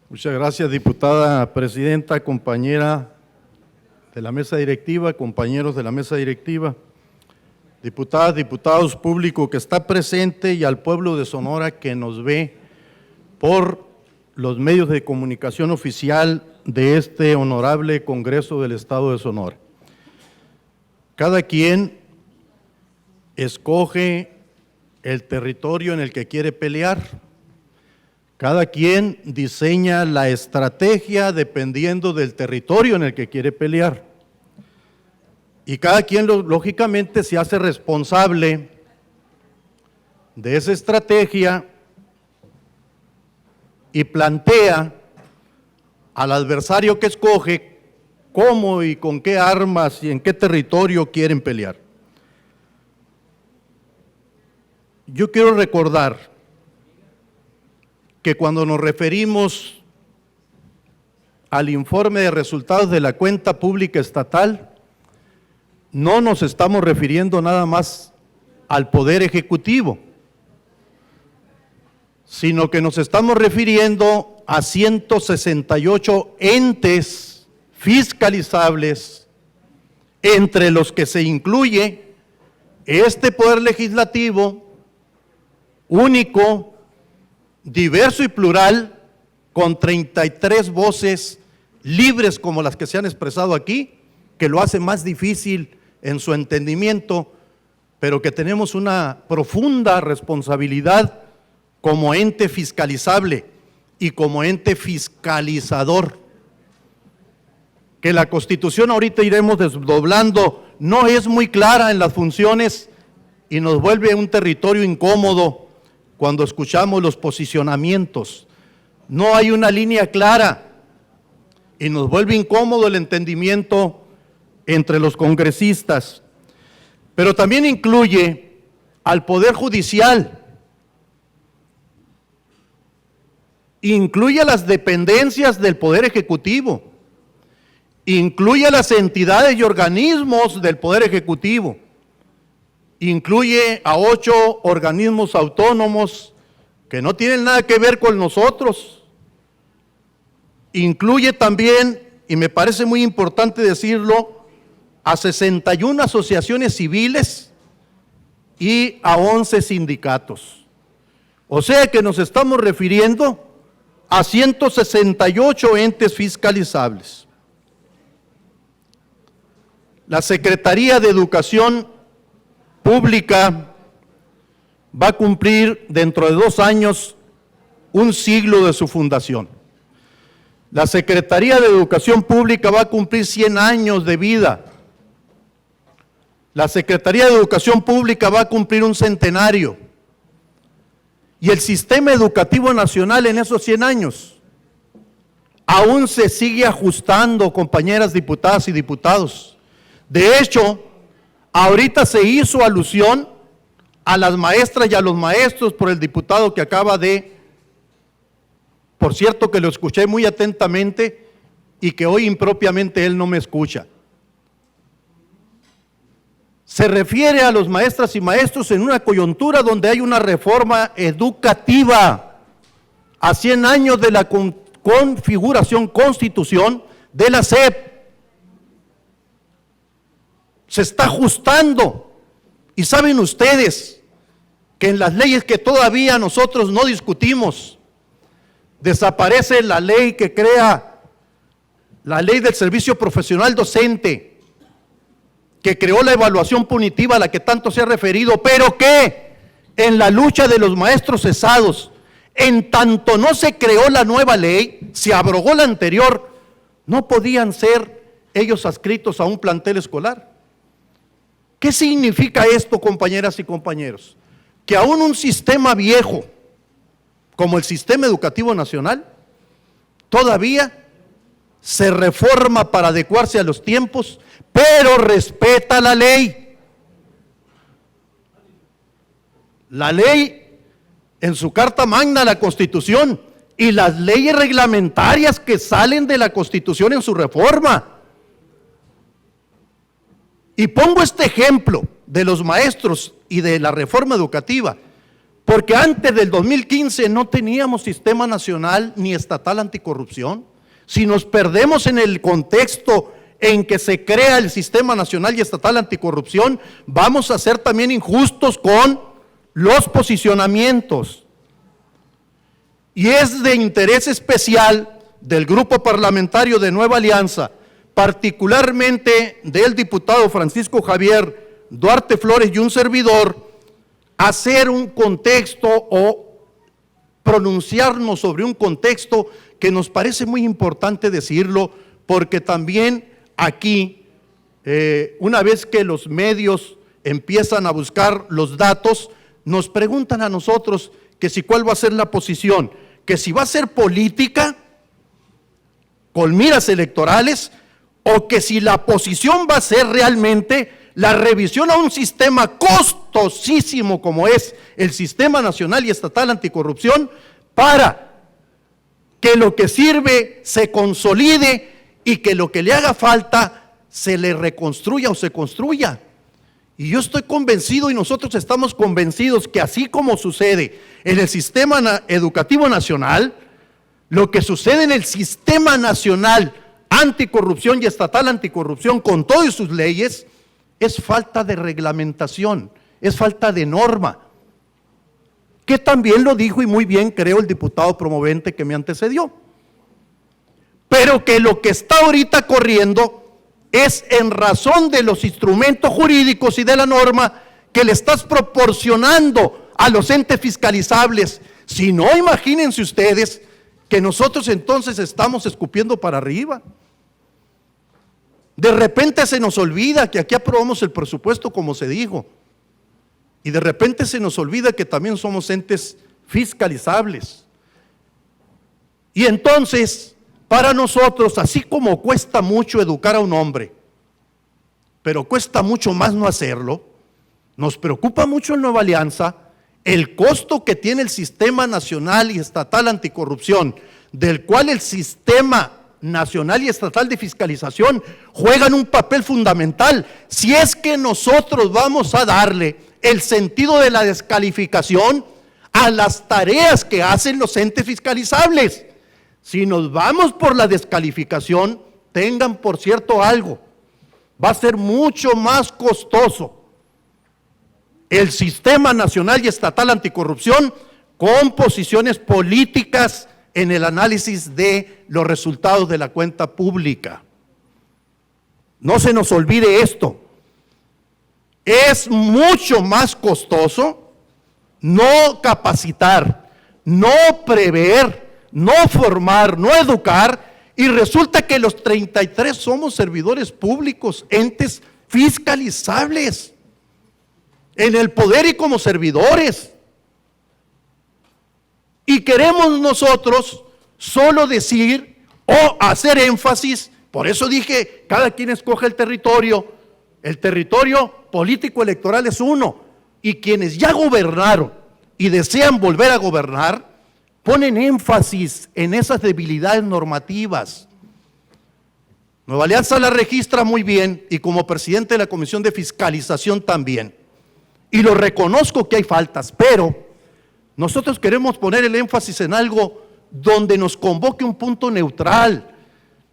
Muchas gracias, diputada presidenta, compañera de la mesa directiva, compañeros de la mesa directiva, diputadas, diputados, público que está presente y al pueblo de Sonora que nos ve por los medios de comunicación oficial de este honorable Congreso del Estado de Sonora. Cada quien escoge el territorio en el que quiere pelear. Cada quien diseña la estrategia dependiendo del territorio en el que quiere pelear. Y cada quien, lógicamente, se hace responsable de esa estrategia y plantea al adversario que escoge cómo y con qué armas y en qué territorio quieren pelear. Yo quiero recordar que cuando nos referimos al informe de resultados de la cuenta pública estatal, no nos estamos refiriendo nada más al Poder Ejecutivo, sino que nos estamos refiriendo a 168 entes fiscalizables, entre los que se incluye este Poder Legislativo único, diverso y plural, con 33 voces libres como las que se han expresado aquí, que lo hace más difícil en su entendimiento, pero que tenemos una profunda responsabilidad como ente fiscalizable y como ente fiscalizador. Que la Constitución, ahorita iremos desdoblando, no es muy clara en las funciones y nos vuelve un territorio incómodo cuando escuchamos los posicionamientos. No hay una línea clara y nos vuelve incómodo el entendimiento entre los congresistas. Pero también incluye al Poder Judicial, incluye a las dependencias del Poder Ejecutivo, incluye a las entidades y organismos del Poder Ejecutivo, incluye a 8 organismos autónomos que no tienen nada que ver con nosotros, incluye también, y me parece muy importante decirlo, a 61 asociaciones civiles y a 11 sindicatos. O sea que nos estamos refiriendo a 168 entes fiscalizables. La Secretaría de Educación Pública va a cumplir dentro de 2 años un siglo de su fundación. La Secretaría de Educación Pública va a cumplir 100 años de vida. La Secretaría de Educación Pública va a cumplir un centenario. Y el sistema educativo nacional en esos 100 años aún se sigue ajustando, compañeras diputadas y diputados. De hecho, ahorita se hizo alusión a las maestras y a los maestros por el diputado que acaba de, por cierto que lo escuché muy atentamente y que hoy impropiamente él no me escucha. Se refiere a los maestras y maestros en una coyuntura donde hay una reforma educativa a 100 años de la configuración, constitución de la SEP. Se está ajustando. Y saben ustedes que en las leyes que todavía nosotros no discutimos, desaparece la ley que crea la ley del servicio profesional docente, que creó la evaluación punitiva a la que tanto se ha referido, pero que en la lucha de los maestros cesados, en tanto no se creó la nueva ley, se abrogó la anterior, no podían ser ellos adscritos a un plantel escolar. ¿Qué significa esto, compañeras y compañeros? Que aún un sistema viejo, como el Sistema Educativo Nacional, todavía se reforma para adecuarse a los tiempos, pero respeta la ley. La ley en su Carta Magna, la Constitución, y las leyes reglamentarias que salen de la Constitución en su reforma. Y pongo este ejemplo de los maestros y de la reforma educativa, Porque antes del 2015 no teníamos sistema nacional ni estatal anticorrupción. Si nos perdemos en el contexto en que se crea el sistema nacional y estatal anticorrupción, vamos a ser también injustos con los posicionamientos. Y es de interés especial del grupo parlamentario de Nueva Alianza, particularmente del diputado Francisco Javier Duarte Flores y un servidor, hacer un contexto o pronunciarnos sobre un contexto que nos parece muy importante decirlo, porque también aquí, una vez que los medios empiezan a buscar los datos, nos preguntan a nosotros que si cuál va a ser la posición, que si va a ser política con miras electorales o que si la posición va a ser realmente la revisión a un sistema costosísimo como es el Sistema Nacional y Estatal Anticorrupción, para que lo que sirve se consolide y que lo que le haga falta se le reconstruya o se construya. Y yo estoy convencido y nosotros estamos convencidos que así como sucede en el Sistema Educativo Nacional, lo que sucede en el Sistema Nacional Anticorrupción y Estatal Anticorrupción con todas sus leyes, es falta de reglamentación, es falta de norma, que también lo dijo y muy bien creo el diputado promovente que me antecedió. Pero que lo que está ahorita corriendo es en razón de los instrumentos jurídicos y de la norma que le estás proporcionando a los entes fiscalizables. Si no, imagínense ustedes que nosotros entonces estamos escupiendo para arriba. De repente se nos olvida que aquí aprobamos el presupuesto como se dijo. Y de repente se nos olvida que también somos entes fiscalizables. Y entonces, para nosotros, así como cuesta mucho educar a un hombre, pero cuesta mucho más no hacerlo, nos preocupa mucho en Nueva Alianza el costo que tiene el Sistema Nacional y Estatal Anticorrupción, del cual el Sistema Nacional y Estatal de Fiscalización juegan un papel fundamental. Si es que nosotros vamos a darle el sentido de la descalificación a las tareas que hacen los entes fiscalizables. Si nos vamos por la descalificación, tengan por cierto algo, va a ser mucho más costoso el Sistema Nacional y Estatal Anticorrupción con posiciones políticas en el análisis de los resultados de la cuenta pública. No se nos olvide esto. Es mucho más costoso no capacitar, no prever, no formar, no educar, y resulta que los 33 somos servidores públicos, entes fiscalizables, en el poder y como servidores. Y queremos nosotros solo decir o hacer énfasis, por eso dije, cada quien escoge el territorio político electoral es uno, y quienes ya gobernaron y desean volver a gobernar, ponen énfasis en esas debilidades normativas. Nueva Alianza la registra muy bien y como presidente de la Comisión de Fiscalización también. Y lo reconozco que hay faltas, pero nosotros queremos poner el énfasis en algo donde nos convoque un punto neutral.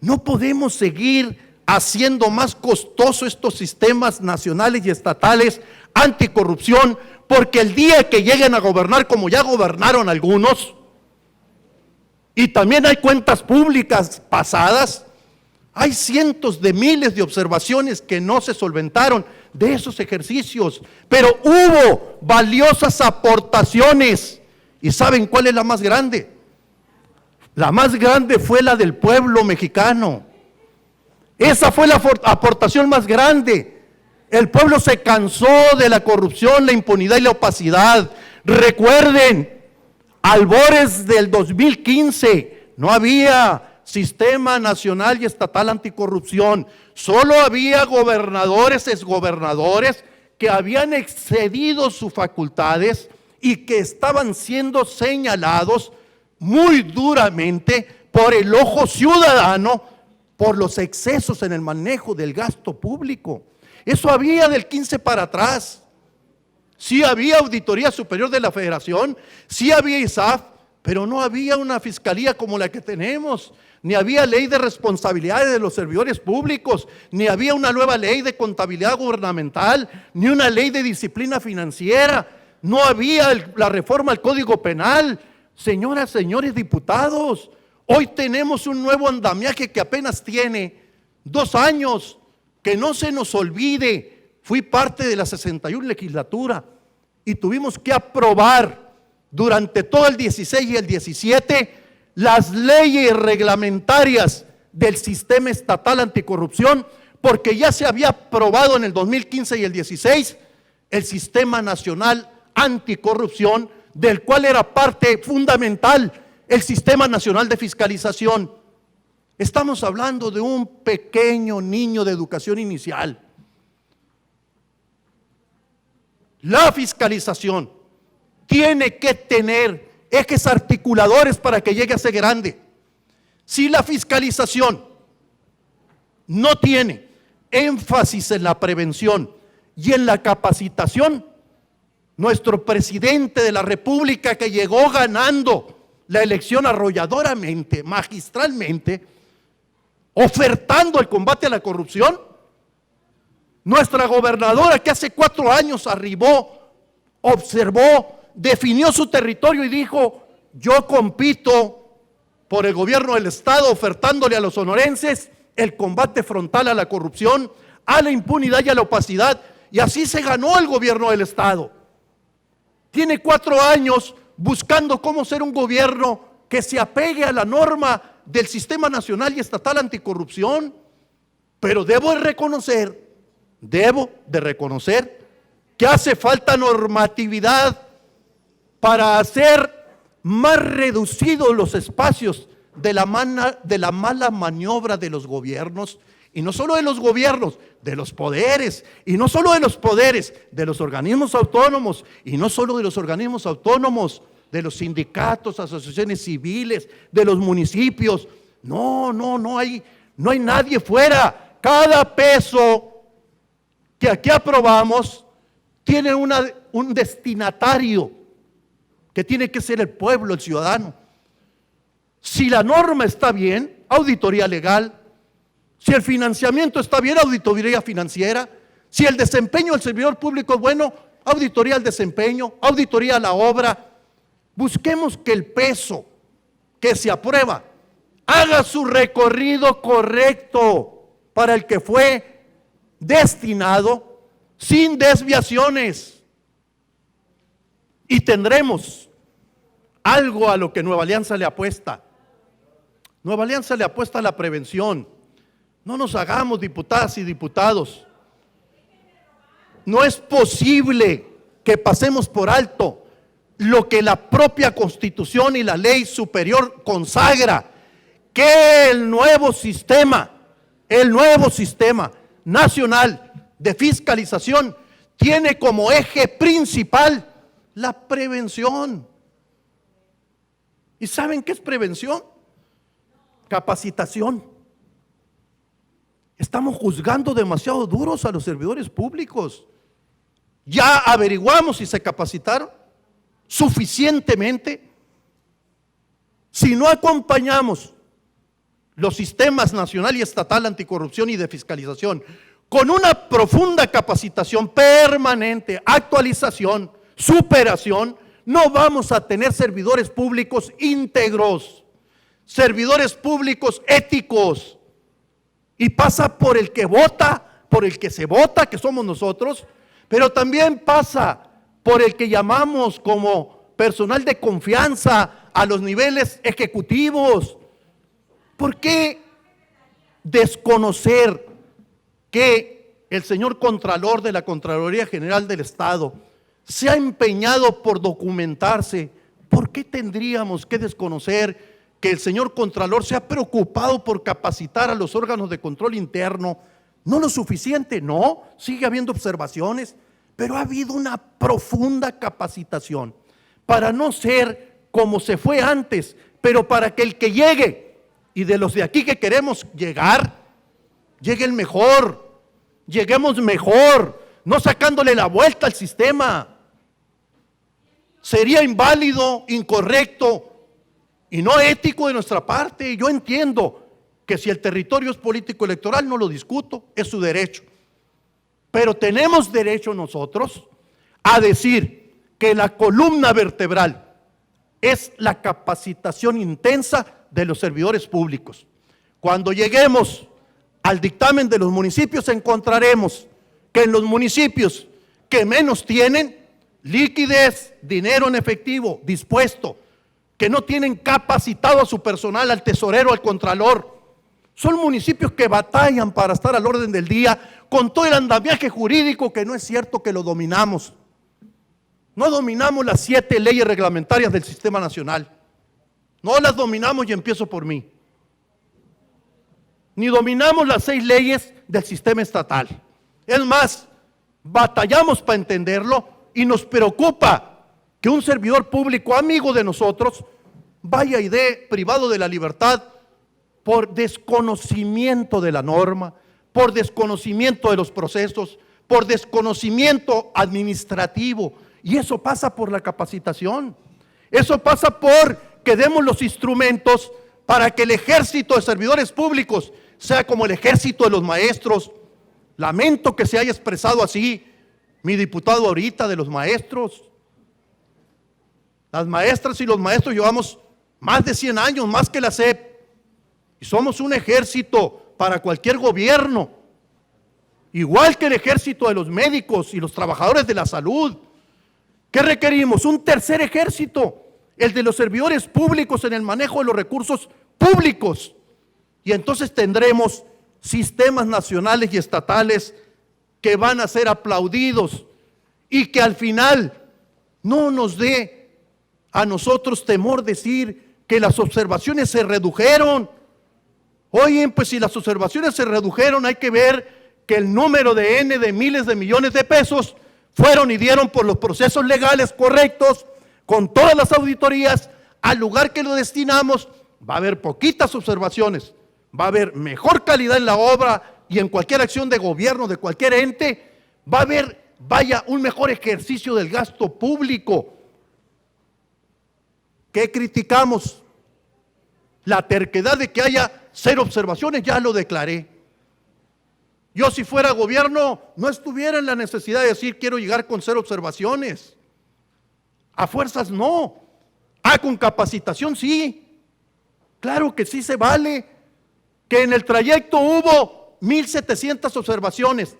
No podemos seguir haciendo más costoso estos sistemas nacionales y estatales anticorrupción, porque el día que lleguen a gobernar como ya gobernaron algunos, y también hay cuentas públicas pasadas, hay cientos de miles de observaciones que no se solventaron de esos ejercicios, pero hubo valiosas aportaciones. ¿Y saben cuál es la más grande? La más grande fue la del pueblo mexicano. Esa fue la aportación más grande. El pueblo se cansó de la corrupción, la impunidad y la opacidad. Recuerden, albores del 2015, no había Sistema Nacional y Estatal Anticorrupción. Solo había gobernadores, exgobernadores que habían excedido sus facultades y que estaban siendo señalados muy duramente por el ojo ciudadano por los excesos en el manejo del gasto público. Eso había del 15 para atrás. Sí había Auditoría Superior de la Federación, sí había ISAF, pero no había una fiscalía como la que tenemos, ni había ley de responsabilidades de los servidores públicos, ni había una nueva ley de contabilidad gubernamental, ni una ley de disciplina financiera, no había la reforma al Código Penal. Señoras, señores diputados, hoy tenemos un nuevo andamiaje que apenas tiene 2 años. Que no se nos olvide, fui parte de la 61 legislatura y tuvimos que aprobar durante todo el 16 y el 17 las leyes reglamentarias del sistema estatal anticorrupción, porque ya se había aprobado en el 2015 y el 16 el sistema nacional anticorrupción, del cual era parte fundamental el sistema nacional de fiscalización. Estamos hablando de un pequeño niño de educación inicial. La fiscalización tiene que tener ejes articuladores para que llegue a ser grande. Si la fiscalización no tiene énfasis en la prevención y en la capacitación, nuestro presidente de la República, que llegó ganando la elección arrolladoramente, magistralmente, ofertando el combate a la corrupción, nuestra gobernadora, que hace 4 años arribó, observó, definió su territorio y dijo: yo compito por el gobierno del estado, ofertándole a los sonorenses el combate frontal a la corrupción, a la impunidad y a la opacidad, y así se ganó el gobierno del estado. Tiene 4 años buscando cómo ser un gobierno que se apegue a la norma del sistema nacional y estatal anticorrupción, pero debo de reconocer que hace falta normatividad para hacer más reducidos los espacios de la mala maniobra de los gobiernos, y no solo de los gobiernos, de los poderes, y no solo de los poderes, de los organismos autónomos, y no solo de los organismos autónomos, de los sindicatos, asociaciones civiles, de los municipios. No hay nadie fuera. Cada peso que aquí aprobamos tiene un destinatario, que tiene que ser el pueblo, el ciudadano. Si la norma está bien, auditoría legal. Si el financiamiento está bien, auditoría financiera. Si el desempeño del servidor público es bueno, auditoría al desempeño, auditoría a la obra. Busquemos que el peso que se aprueba haga su recorrido correcto para el que fue destinado, sin desviaciones. Y tendremos algo a lo que Nueva Alianza le apuesta. Nueva Alianza le apuesta a la prevención. No nos hagamos, diputadas y diputados. No es posible que pasemos por alto lo que la propia Constitución y la ley superior consagra, que el nuevo sistema nacional de fiscalización tiene como eje principal la prevención. ¿Y saben qué es prevención? Capacitación. Estamos juzgando demasiado duros a los servidores públicos. Ya averiguamos si se capacitaron suficientemente. Si no acompañamos los sistemas nacional y estatal anticorrupción y de fiscalización con una profunda capacitación permanente, actualización, superación, no vamos a tener servidores públicos íntegros, servidores públicos éticos. Y pasa por el que vota, por el que se vota, que somos nosotros, pero también pasa por el que llamamos como personal de confianza a los niveles ejecutivos. ¿Por qué desconocer que el señor Contralor de la Contraloría General del Estado se ha empeñado por documentarse? ¿Por qué tendríamos que desconocer que el señor Contralor se ha preocupado por capacitar a los órganos de control interno? No lo suficiente, no, sigue habiendo observaciones, pero ha habido una profunda capacitación para no ser como se fue antes, pero para que el que llegue, y de los de aquí que queremos llegar, llegue el mejor, lleguemos mejor, no sacándole la vuelta al sistema. sería inválido, incorrecto y no ético de nuestra parte. Yo entiendo que si el territorio es político electoral, no lo discuto, es su derecho. Pero tenemos derecho nosotros a decir que la columna vertebral es la capacitación intensa de los servidores públicos. Cuando lleguemos al dictamen de los municipios, encontraremos que en los municipios que menos tienen liquidez, dinero en efectivo, dispuesto, que no tienen capacitado a su personal, al tesorero, al contralor, son municipios que batallan para estar al orden del día con todo el andamiaje jurídico que no es cierto que lo dominamos. No dominamos las 7 leyes reglamentarias del sistema nacional. No las dominamos, y empiezo por mí. Ni dominamos las 6 leyes del sistema estatal. Es más, batallamos para entenderlo y nos preocupa que un servidor público amigo de nosotros vaya y dé privado de la libertad por desconocimiento de la norma, por desconocimiento de los procesos, por desconocimiento administrativo. Y eso pasa por la capacitación. Eso pasa por que demos los instrumentos para que el ejército de servidores públicos sea como el ejército de los maestros. Lamento que se haya expresado así mi diputado ahorita de los maestros. Las maestras y los maestros llevamos más de 100 años, más que la SEP. Y somos un ejército para cualquier gobierno, igual que el ejército de los médicos y los trabajadores de la salud. ¿Qué requerimos? Un tercer ejército, el de los servidores públicos en el manejo de los recursos públicos. Y entonces tendremos sistemas nacionales y estatales que van a ser aplaudidos y que al final no nos dé a nosotros temor decir que las observaciones se redujeron. Oye, pues si las observaciones se redujeron, hay que ver que el número de N de miles de millones de pesos fueron y dieron por los procesos legales correctos, con todas las auditorías, al lugar que lo destinamos. Va a haber poquitas observaciones, va a haber mejor calidad en la obra y en cualquier acción de gobierno, de cualquier ente, va a haber, vaya, un mejor ejercicio del gasto público. ¿Qué criticamos? La terquedad de que haya 0 observaciones, ya lo declaré. Yo si fuera gobierno no estuviera en la necesidad de decir quiero llegar con 0 observaciones. A fuerzas no. Con capacitación sí. Claro que sí se vale. Que en el trayecto hubo 1,700 observaciones.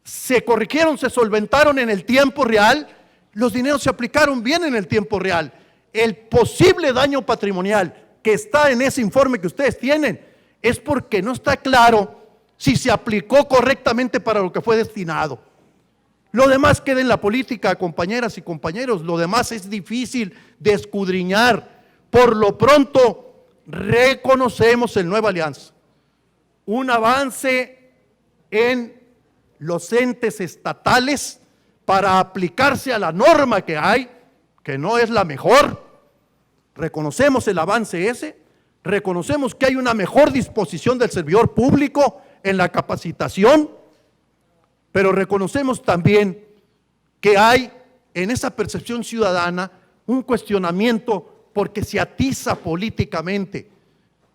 Se corrigieron, se solventaron en el tiempo real. Los dineros se aplicaron bien en el tiempo real. El posible daño patrimonial que está en ese informe que ustedes tienen es porque no está claro si se aplicó correctamente para lo que fue destinado. Lo demás queda en la política, compañeras y compañeros. Lo demás es difícil de escudriñar. Por lo pronto, reconocemos en Nueva Alianza un avance en los entes estatales para aplicarse a la norma que hay, que no es la mejor. Reconocemos el avance ese, reconocemos que hay una mejor disposición del servidor público en la capacitación, pero reconocemos también que hay en esa percepción ciudadana un cuestionamiento porque se atiza políticamente.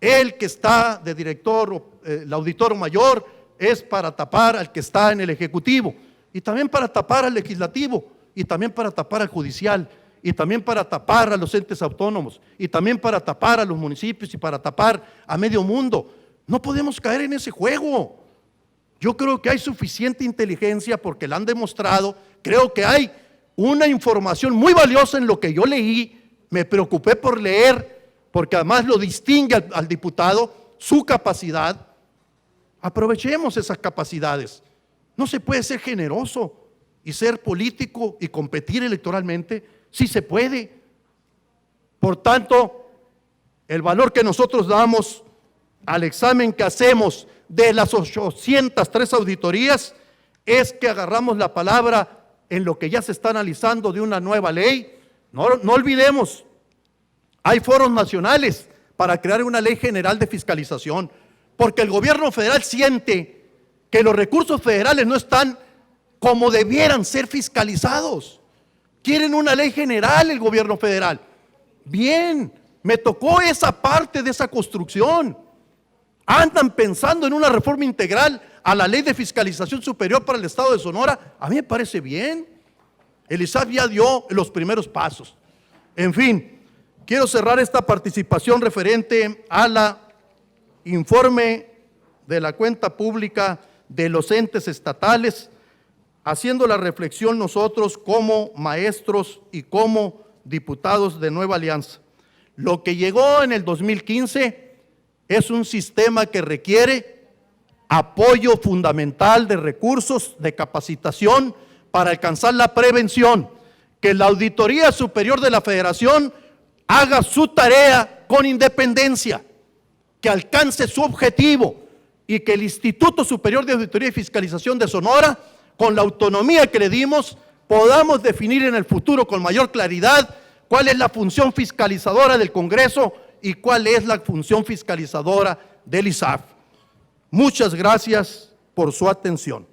El que está de director, el auditor mayor, es para tapar al que está en el ejecutivo, y también para tapar al legislativo, y también para tapar al judicial, y también para tapar a los entes autónomos, y también para tapar a los municipios, y para tapar a medio mundo. No podemos caer en ese juego. Yo creo que hay suficiente inteligencia porque la han demostrado. Creo que hay una información muy valiosa en lo que yo leí. Me preocupé por leer, porque además lo distingue al diputado, su capacidad. Aprovechemos esas capacidades. No se puede ser generoso y ser político y competir electoralmente. Sí se puede. Por tanto, el valor que nosotros damos al examen que hacemos de las 803 auditorías es que agarramos la palabra en lo que ya se está analizando de una nueva ley. No olvidemos, hay foros nacionales para crear una ley general de fiscalización, porque el gobierno federal siente que los recursos federales no están como debieran ser fiscalizados. Quieren una ley general el gobierno federal. Bien, me tocó esa parte de esa construcción. Andan pensando en una reforma integral a la ley de fiscalización superior para el estado de Sonora. A mí me parece bien. El ISAF ya dio los primeros pasos. En fin, quiero cerrar esta participación referente a la informe de la cuenta pública de los entes estatales, haciendo la reflexión nosotros como maestros y como diputados de Nueva Alianza. Lo que llegó en el 2015 es un sistema que requiere apoyo fundamental de recursos, de capacitación para alcanzar la prevención, que la Auditoría Superior de la Federación haga su tarea con independencia, que alcance su objetivo y que el Instituto Superior de Auditoría y Fiscalización de Sonora, con la autonomía que le dimos, podamos definir en el futuro con mayor claridad cuál es la función fiscalizadora del Congreso y cuál es la función fiscalizadora del ISAF. Muchas gracias por su atención.